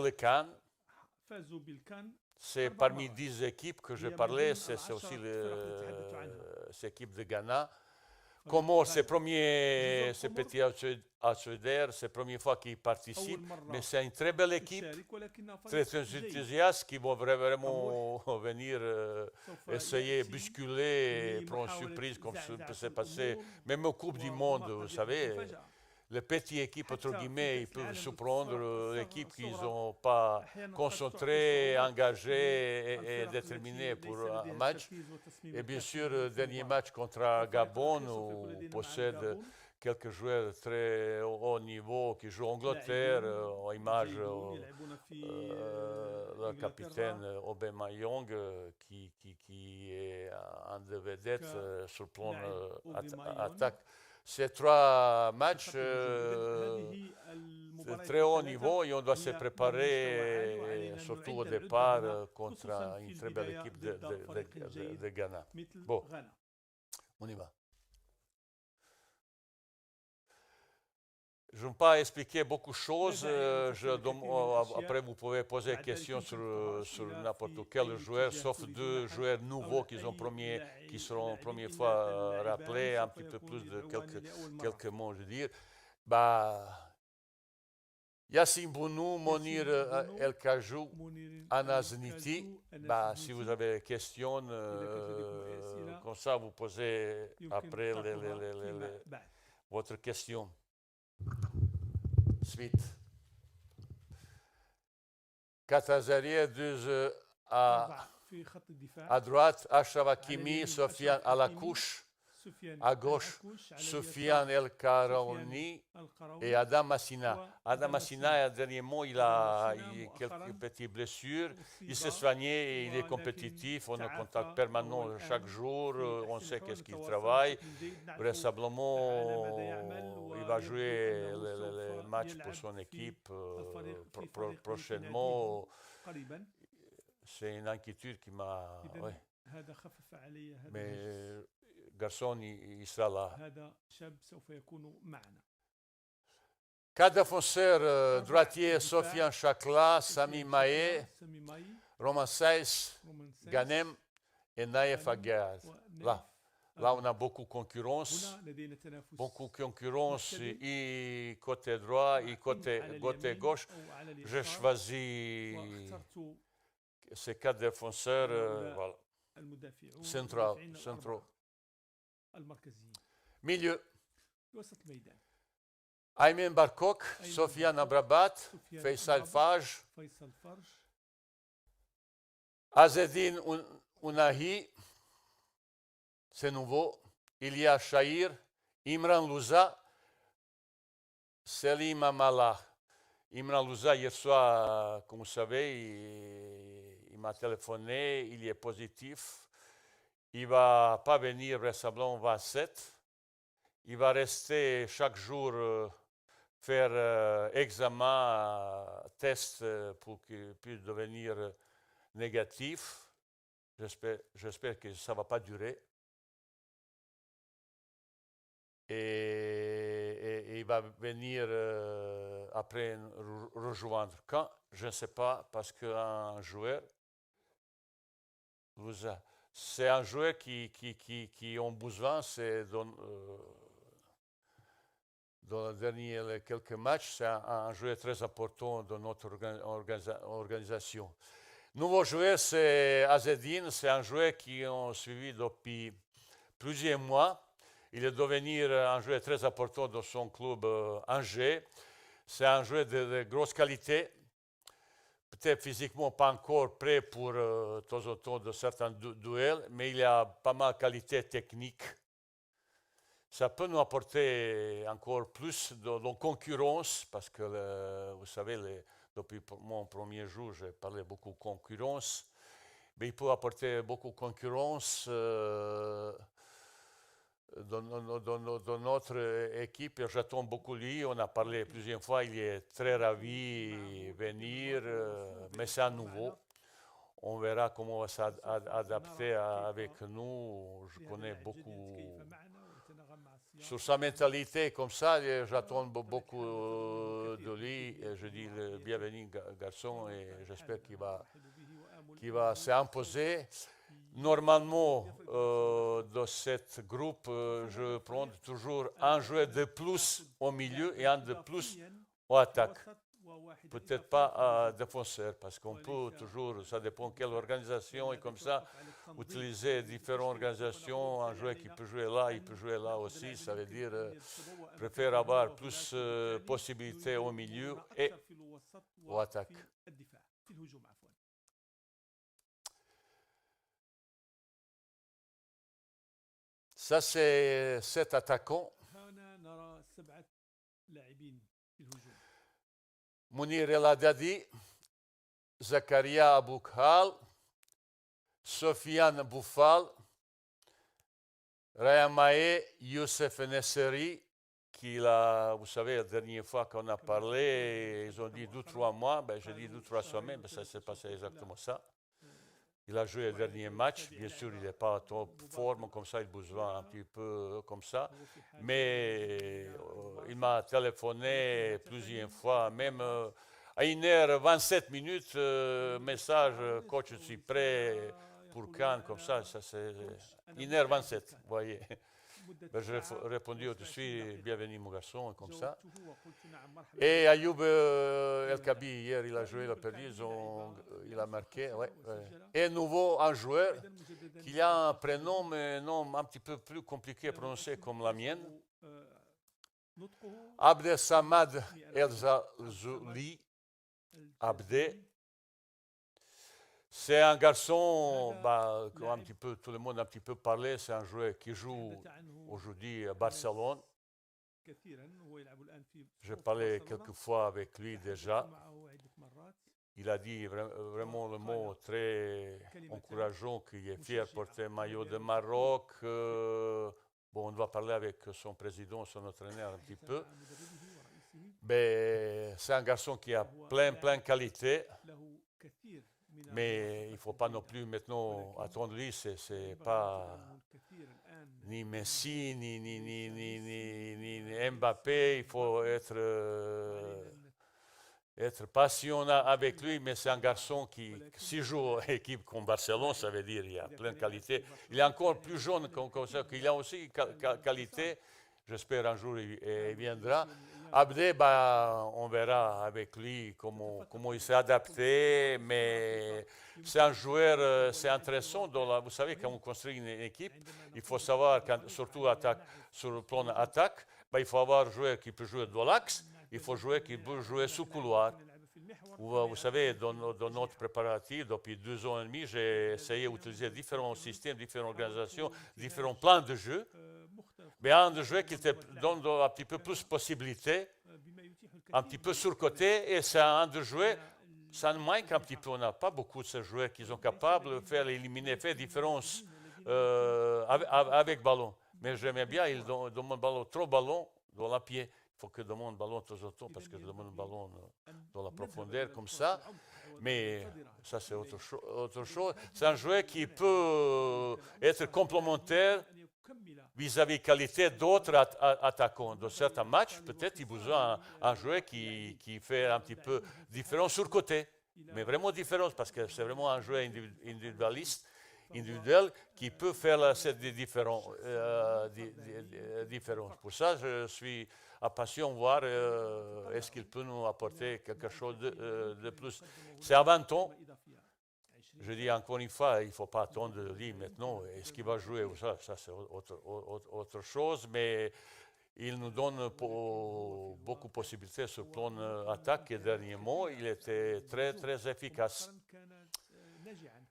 le Cannes. فازوا بالكان C'est 4 parmi مرات. 10 équipes que je هي من parlais, ضمن c'est aussi الفرق اللي تحدثوا عنها. l'équipe de Ghana. فريق Comores, c'est غانا. premier, جزر c'est القمر petit Açuder, c'est la première fois qu'ils أول participent, mais مرة c'est une très belle équipe, تشارك ولكنها très فريق جيد enthousiastes qui vont vraiment venir سوف essayer يأتي bousculer, prendre une لمحاولة surprise comme ça peut زعزعة se passer, الأمور même aux Coupes du وربما Monde, vous قد يحدث savez, مفاجأة. les petites équipes, entre حتى في guillemets, ils كأس peuvent العالم surprendre l'équipe qui ne الصغرى sont pas أحيانا قد concentrés, تعطي engagés et الفرق déterminés التي pour ليس un لديها match. التركيز والتصميم Et bien الكافي sûr, le في dernier المباراة. match contre الفريق Gabon, الأخير سوف يكون où لدينا مع possède الجابون quelques joueurs très haut niveau qui jouent en Angleterre, لاعبون en image جيدون يلعبون في le إنجلترا capitaine Aubameyang, qui est un des vedettes sur le plan لاعب أوباميانغ attaque. Ces 3 matchs خط الهجوم. إذن هذه de المباريات très haut الثلاثة niveau et on doit se هي من مستوى عالي préparer, وعلينا أن surtout نعد au العدة départ, لها contre خصوصا une في très belle البداية équipe ضد فريق جيد de Ghana. مثل Bon, غانا. on y va. Je ne vais pas expliquer beaucoup de choses. Après, vous pouvez poser des questions sur n'importe quel joueur, sauf 2 joueurs nouveaux qui seront première fois rappelés, un petit peu plus de quelques mots, je veux dire. Yassine Bounou, Monir El Kajou, Anas Niti. Si vous avez des questions, comme ça, vous posez après votre question. Suite. Katazarieh, 2 في خط الدفاع à droite, Achraf Hakimi, Sofiane Alakouche, à gauche, Soufiane El Karaouni et Adam Massina. Adam Massina, à dernier mot, il a quelques petites blessures. Il s'est soigné et il est compétitif. On est en contact permanent chaque jour. On sait qu'est-ce qu'il travaille. Vraisemblablement, il va jouer le match pour son équipe prochainement. قريبا. C'est une inquiétude qui m'a... Ouais. هذا خفف علي هذا Mais الوجه. garçon, il sera là. هذا شاب سوف يكون معنا. 4 défenseurs droitiers, Sofiane Chakla, Sami Maé, سامي ماي Roman Saïs, رومان سايس Ganem et Naïf Aguerd. Là, on a beaucoup de concurrence. هنا لدينا تنافس Beaucoup de concurrence, et côté droit et côté gauche. أو على Je اليسار. choisis واخترت ces 4 défenseurs voilà. المدافعون Central. المدافعين الأربعة المركزيين. Milieu, وسط الميدان Aymen Barkok, Sofiane Abrabat, سفيان Faisal أمرابط، Faj, فيصل فرج، Azedine Ounahi, c'est nouveau, Ilia Chahir, Imran Louza, Selim Amala. Imran Louza, hier soir, comme vous savez, il m'a téléphoné, il est positif. Il ne va pas venir vraisemblablement au 27. Il va rester chaque jour faire examen, test pour qu'il puisse devenir négatif. J'espère que ça ne va pas durer. Et il va venir après rejoindre. Quand? Je ne sais pas, parce qu'un joueur, c'est un joueur qui ont besoin, c'est dans les derniers quelques matchs, c'est un joueur très important dans notre organisation. Nouveau joueur, c'est Azedine, c'est un joueur qui ont suivi depuis plusieurs mois. Il est devenu un joueur très important dans son club Angers. C'est un joueur de grosse qualité. Peut-être physiquement pas encore prêt pour de temps en temps de certains duels, mais il a pas mal de qualité technique. Ça peut nous apporter encore plus de concurrence, parce que vous savez, depuis mon premier jour, j'ai parlé beaucoup de concurrence, mais il peut apporter beaucoup de concurrence dans notre équipe. J'attends beaucoup lui. On a parlé plusieurs fois. Il est très ravi de venir, mais c'est à nouveau. On verra comment on va s'adapter avec nous. Je connais beaucoup sur sa mentalité comme ça. J'attends beaucoup de lui, je dis le bienvenu garçon et j'espère qu'il va s'imposer. Normalement, dans ce groupe, je prends toujours un joueur de plus au milieu et un de plus en attaque. Peut-être pas défenseur, parce qu'on peut toujours, ça dépend quelle organisation, et comme ça, utiliser différentes organisations, un joueur qui peut jouer là, il peut jouer là aussi, ça veut dire, préfère avoir plus possibilités au milieu et en attaque. Ça, c'est 7 attaquants. Mounir El Haddadi, Zakaria Aboukhal, Sofiane Bouffal, Rayamae Youssef Nesseri, qui là, vous savez, la dernière fois qu'on a parlé, ils ont dit 2-3 mois, ben, j'ai dit 2-3 semaines, ben, ça s'est passé exactement ça. Il a joué le dernier match, bien sûr, il n'est pas en top forme, comme ça, il a besoin un petit peu comme ça. Mais il m'a téléphoné plusieurs fois, même à 1h27, message, coach, je suis prêt pour Cannes, comme ça c'est 1h27, vous voyez. Ben, j'ai répondu tout de suite, bienvenue mon garçon, comme ça. Et Ayoub El Kabi, hier, il a joué, il a perdu, il a marqué. Ouais, ouais. Et nouveau, un joueur qui a un prénom, mais non, un petit peu plus compliqué à prononcer comme la mienne. Abdel Samad El Zazouli. Abdé. C'est un garçon, bah, comme un petit peu, tout le monde a un petit peu parlé, c'est un joueur qui joue aujourd'hui à Barcelone. J'ai parlé quelques fois avec lui déjà. Il a dit vraiment le mot très encourageant qu'il est fier de porter le maillot de Maroc. Bon, on va parler avec son président, son entraîneur un petit peu. Mais c'est un garçon qui a plein de qualités. Mais il ne faut pas non plus maintenant attendre lui, c'est pas ni Messi, ni Mbappé, il faut être patient avec lui, mais c'est un garçon qui, s'il joue en équipe comme Barcelone, ça veut dire qu'il a plein de qualités. Il est encore plus jeune comme ça, qu'il a aussi qualité. J'espère un jour il viendra. Abdé, bah, on verra avec lui comment il s'est adapté, mais c'est un joueur, c'est intéressant. Vous savez, quand on construit une équipe, il faut savoir, surtout sur le plan attaque, bah, il faut avoir un joueur qui peut jouer dans l'axe, il faut jouer qui peut jouer sous couloir. Vous savez, dans notre préparatif, depuis 2 ans et demi, j'ai essayé d'utiliser différents systèmes, différentes organisations, différents plans de jeu. Mais un de jeu qui te donne un petit peu plus de possibilités, un petit peu sur côté, et c'est un de jouer, ça nous manque un petit peu. On n'a pas beaucoup de ces joueurs qui sont capables de faire éliminer, faire différence avec ballon. Mais j'aimais bien, ils demandent ballon, trop ballon dans la pied. Il faut que demande ballon de temps en temps, parce que je demande ballon dans la profondeur comme ça. Mais ça, c'est autre chose. C'est un joueur qui peut être complémentaire vis-à-vis de qualité d'autres attaquants. Dans certains matchs, peut-être il a besoin d'un joueur qui fait un petit peu différent sur le côté. Mais vraiment différent, parce que c'est vraiment un joueur individuel qui peut faire cette différence. Pour ça, je suis impatient de voir est-ce qu'il peut nous apporter quelque chose de plus. C'est à 20 ans. Je dis encore une fois, il ne faut pas attendre de lui maintenant. Est-ce qu'il va jouer ou ça c'est autre chose, mais il nous donne beaucoup de possibilités sur le plan attaque. Et dernièrement, il était très efficace.